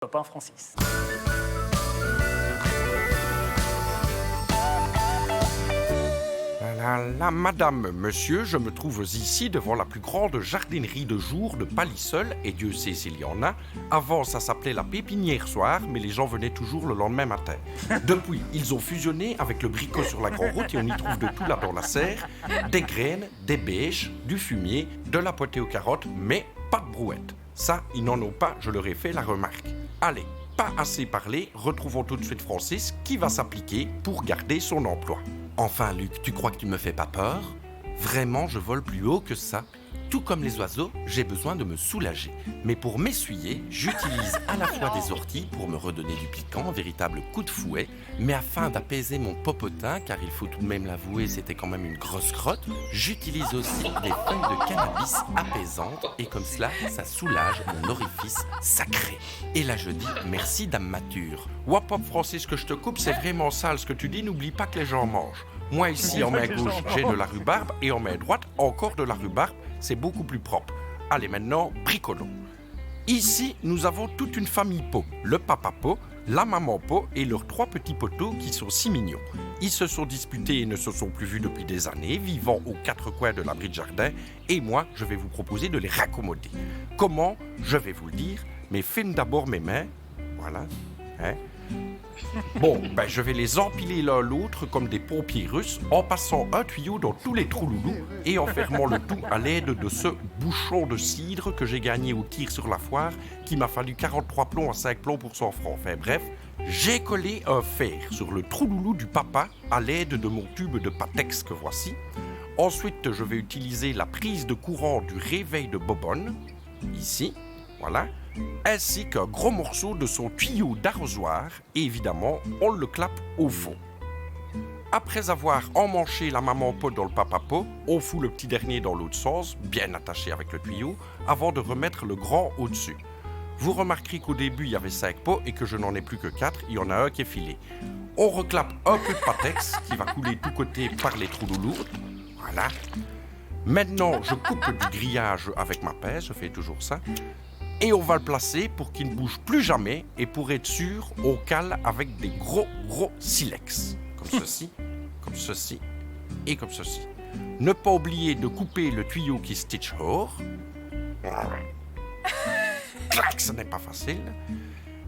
Copain Francis. Madame, monsieur, je me trouve ici devant la plus grande jardinerie de jour de Palissol, et Dieu sait s'il y en a. Avant, ça s'appelait la Pépinière Soir, mais les gens venaient toujours le lendemain matin. Depuis, ils ont fusionné avec le Bricot sur la Grande Route et on y trouve de tout là dans la serre. Des graines, des bêches, du fumier, de la potée aux carottes, mais pas de brouette. Ça, ils n'en ont pas, je leur ai fait la remarque. Allez, pas assez parlé, retrouvons tout de suite Francis qui va s'appliquer pour garder son emploi. Enfin, Luc, tu crois que tu me fais pas peur ? Vraiment, je vole plus haut que ça. Tout comme les oiseaux, j'ai besoin de me soulager. Mais pour m'essuyer, j'utilise à la fois des orties pour me redonner du piquant, un véritable coup de fouet, mais afin d'apaiser mon popotin, car il faut tout de même l'avouer, c'était quand même une grosse crotte, j'utilise aussi des feuilles de cannabis apaisantes, et comme cela, ça soulage mon orifice sacré. Et là, je dis merci, dame mature. Wap hop Francis, que je te coupe, c'est vraiment sale ce que tu dis, n'oublie pas que les gens mangent. Moi ici, en main gauche, j'ai de la rhubarbe, et en main droite, encore de la rhubarbe. C'est beaucoup plus propre. Allez, maintenant, bricolons. Ici, nous avons toute une famille pot. Le papa pot, la maman pot et leurs 3 petits poteaux qui sont si mignons. Ils se sont disputés et ne se sont plus vus depuis des années, vivant aux 4 coins de l'abri de jardin. Et moi, je vais vous proposer de les raccommoder. Comment ? Je vais vous le dire, mais filme d'abord mes mains. Voilà. Hein ? Bon, je vais les empiler l'un l'autre comme des pompiers russes en passant un tuyau dans tous les trous loulous et en fermant le tout à l'aide de ce bouchon de cidre que j'ai gagné au tir sur la foire qui m'a fallu 43 plombs à 5 plombs pour 100 francs. Enfin bref, j'ai collé un fer sur le trou loulou du papa à l'aide de mon tube de Patex que voici. Ensuite, je vais utiliser la prise de courant du réveil de Bobonne, ici, voilà, ainsi qu'un gros morceau de son tuyau d'arrosoir, et évidemment, on le clappe au fond. Après avoir emmanché la maman pot dans le papa pot, on fout le petit dernier dans l'autre sens, bien attaché avec le tuyau, avant de remettre le grand au-dessus. Vous remarquerez qu'au début, il y avait 5 pots et que je n'en ai plus que 4, il y en a un qui est filé. On reclappe un peu de Patex qui va couler de tous côtés par les trous loulous. Voilà. Maintenant, je coupe du grillage avec ma pince, je fais toujours ça. Et on va le placer pour qu'il ne bouge plus jamais. Et pour être sûr, on cale avec des gros silex. Comme ceci et comme ceci. Ne pas oublier de couper le tuyau qui stitch hors. Clac, ce n'est pas facile.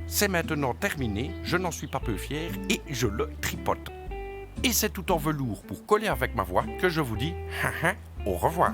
C'est maintenant terminé, je n'en suis pas peu fier et je le tripote. Et c'est tout en velours pour coller avec ma voix que je vous dis au revoir.